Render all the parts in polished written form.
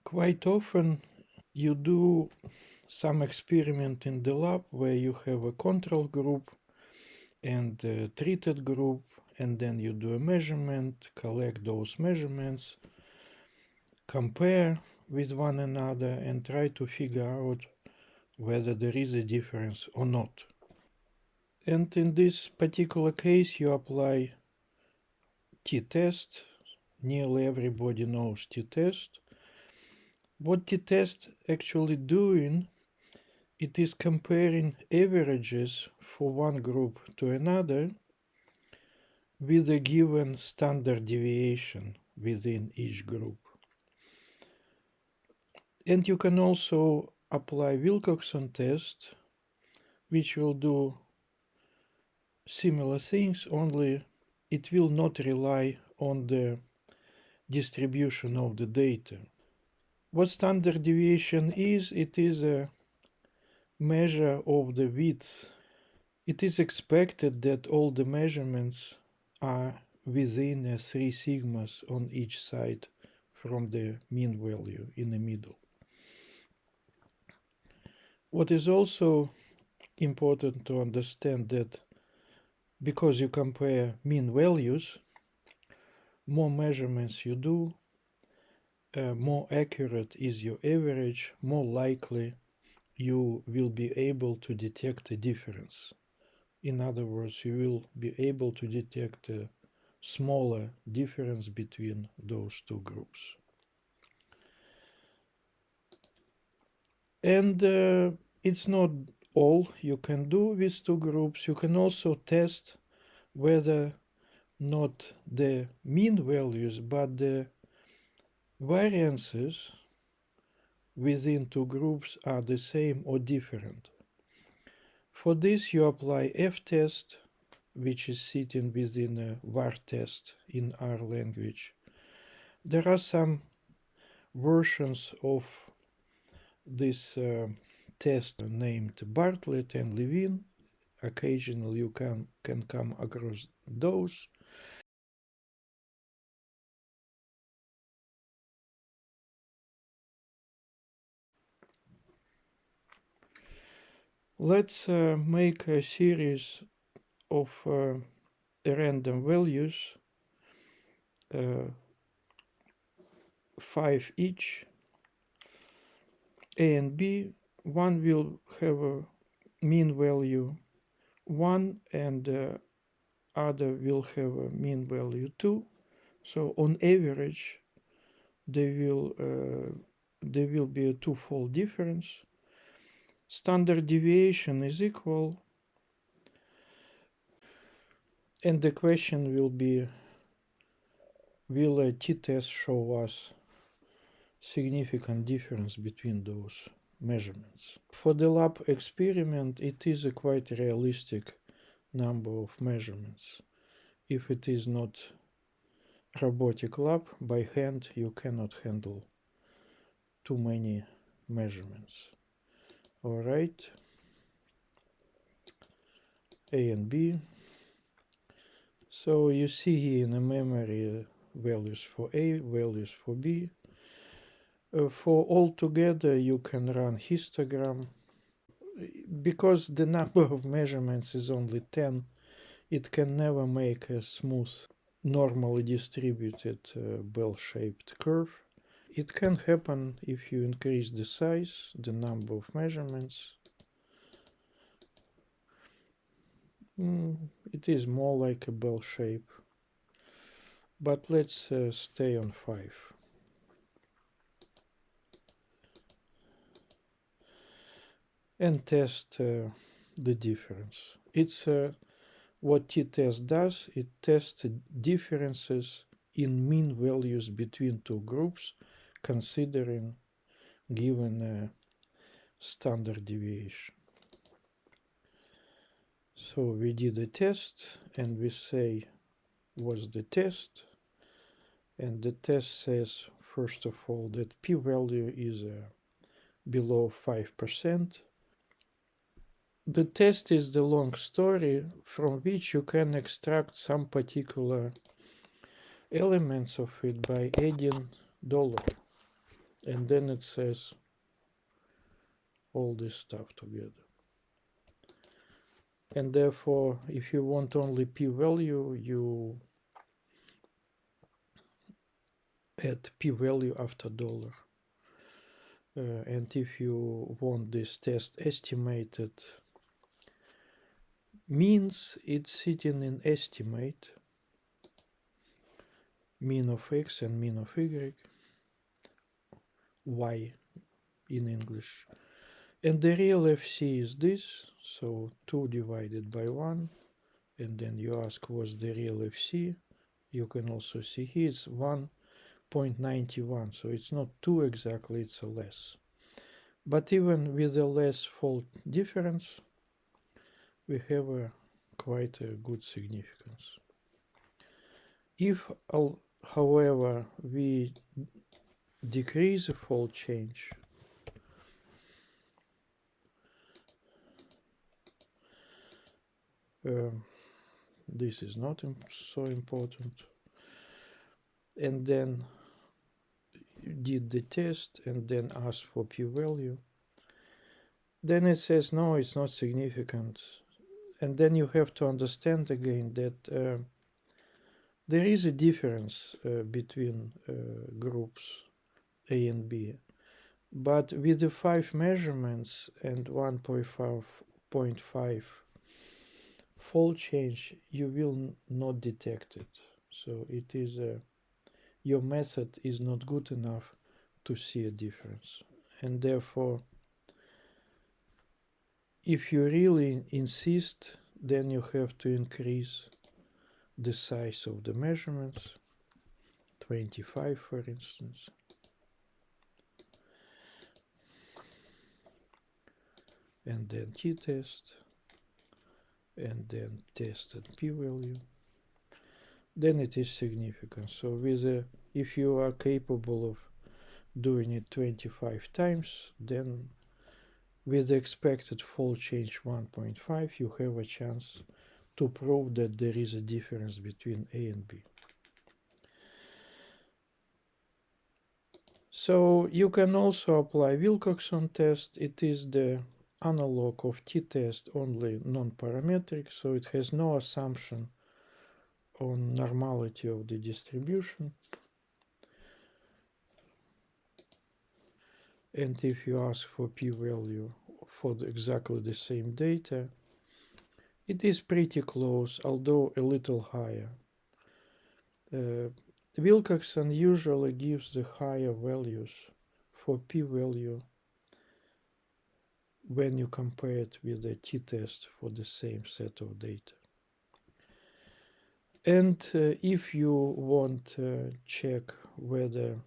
Quite often you do some experiment in the lab where you have a control group and a treated group, and then you do a measurement, collect those measurements, compare with one another, and try to figure out whether there is a difference or not. And in this particular case, you apply t-test. Nearly everybody knows t-test. What t-test actually doing, it is comparing averages for one group to another with a given standard deviation within each group. And you can also apply wilcoxon test, which will do similar things, only it will not rely on the distribution of the data. What standard deviation is, it is a measure of the width. It is expected that all the measurements are within 3 sigmas on each side from the mean value in the middle. What is also important to understand that because you compare mean values, more measurements you do, more accurate is your average, more likely you will be able to detect a difference. In other words, you will be able to detect a smaller difference between those two groups. And it's not all you can do with two groups. You can also test whether not the mean values, but the variances within two groups are the same or different. For this, you apply f-test, which is sitting within a var test in R language. There are some versions of this test named Bartlett and Levin. Occasionally you can come across those. Let's make a series of random values, 5 each. A and B, one will have a mean value 1 and other will have a mean value 2. So on average, there will be a twofold difference. Standard deviation is equal, and the question will be, will a t-test show us significant difference between those measurements? For the lab experiment, it is a quite realistic number of measurements. If it is not robotic lab, by hand you cannot handle too many measurements. All right, A and B. So you see here in the memory values for A, values for B. For all together you can run histogram. Because the number of measurements is only 10, it can never make a smooth, normally distributed bell-shaped curve. It can happen if you increase the size, the number of measurements. It is more like a bell shape. But let's stay on 5. And test the difference. It's what t-test does. It tests differences in mean values between two groups, considering given standard deviation. So we did a test and we say what's the test, and the test says first of all that p-value is below 5%. The test is the long story from which you can extract some particular elements of it by adding $. and then it says all this stuff together. And therefore, if you want only p-value, you add p-value after dollar. And if you want this test estimated, means it's sitting in estimate, mean of x and mean of y in English. And the real FC is this, so 2 divided by 1, and then you ask what's the real FC. You can also see here it's 1.91, so it's not 2 exactly, it's a less. But even with a less fault difference, we have quite a good significance. If, however, we decrease the fault change, this is not so important, and then did the test and then ask for p-value, then it says no, it's not significant. And then you have to understand again that there is a difference between groups A and B, but with the 5 measurements and 1.5 fault change, you will not detect it. So it is your method is not good enough to see a difference, and therefore if you really insist, then you have to increase the size of the measurements, 25 for instance, and then t-test, and then tested p-value, then it is significant. So with if you are capable of doing it 25 times, then with the expected fault change 1.5, you have a chance to prove that there is a difference between A and B. So you can also apply Wilcoxon test. It is the analog of t-test, only non-parametric, so it has no assumption on normality of the distribution. And if you ask for p-value for exactly the same data, it is pretty close, although a little higher. Wilcoxon usually gives the higher values for p-value when you compare it with the t-test for the same set of data. And if you want to check whether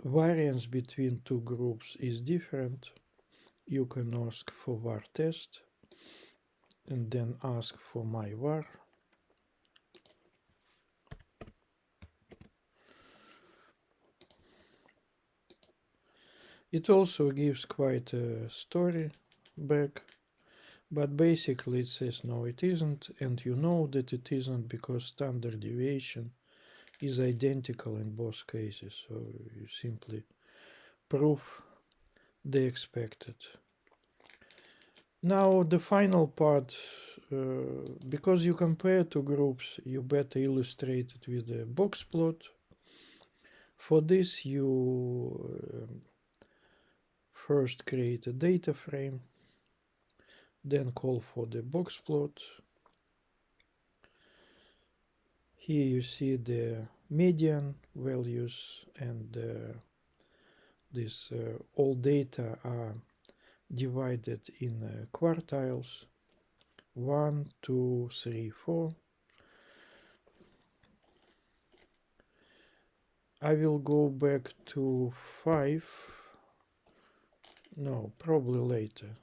variance between two groups is different, you can ask for var test and then ask for my var. It also gives quite a story back, but basically it says no, it isn't, and you know that it isn't because standard deviation is identical in both cases, so you simply prove the expected. Now the final part, because you compare two groups, you better illustrate it with a box plot. For this you first create a data frame, then call for the box plot. Here you see the median values, and this all data are divided in quartiles, 1, 2, 3, 4. I will go back to 5. No, probably later.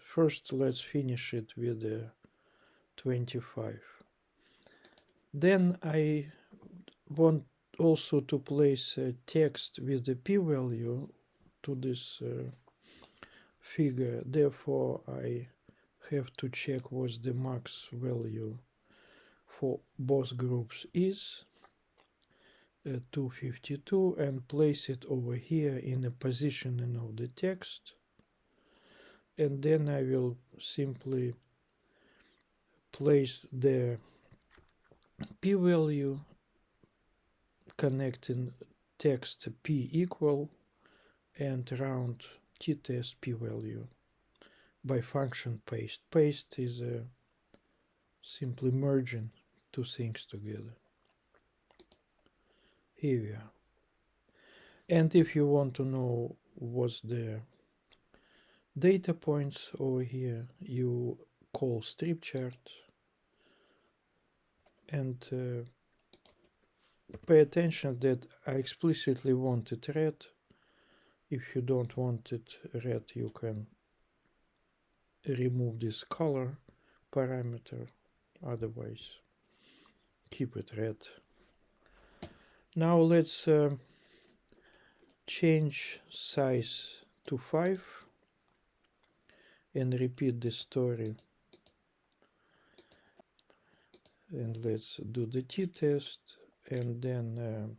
First, let's finish it with 25. Then I want also to place a text with the p-value to this figure. Therefore, I have to check what the max value for both groups is. 252 and place it over here in the positioning of the text, and then I will simply place the p-value connecting text p equal and round t-test p-value by function paste. Paste is simply merging two things together. Here we are. And if you want to know what's the data points over here, you call strip chart and pay attention that I explicitly want it red. If you don't want it red, you can remove this color parameter, otherwise keep it red. Now let's change size to 5 and repeat the story, and let's do the t-test, and then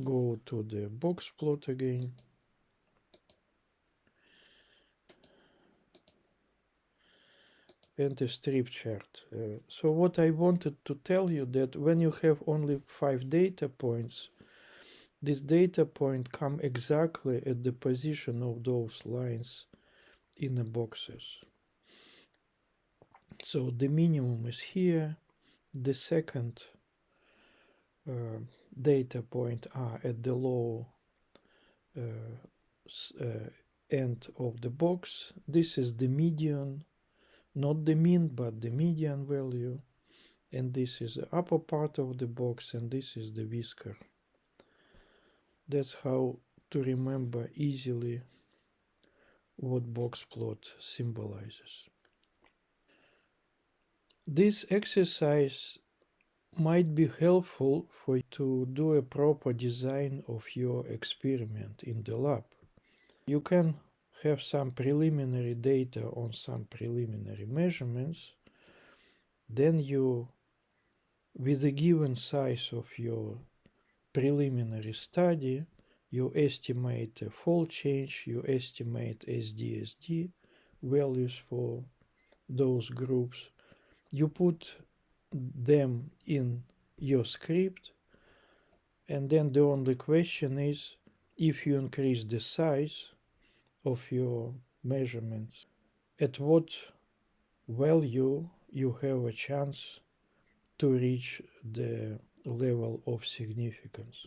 go to the box plot again, and the strip chart. So what I wanted to tell you that when you have only 5 data points, this data point come exactly at the position of those lines in the boxes. So the minimum is here, the second data point are at the low end of the box. This is the median, not the mean, but the median value. And this is the upper part of the box, and this is the whisker. That's how to remember easily what box plot symbolizes. This exercise might be helpful for you to do a proper design of your experiment in the lab. You can have some preliminary data on some preliminary measurements. Then you, with a given size of your preliminary study, you estimate a fold change, you estimate SDSD values for those groups. You put them in your script, and then the only question is, if you increase the size of your measurements, at what value you have a chance to reach the level of significance.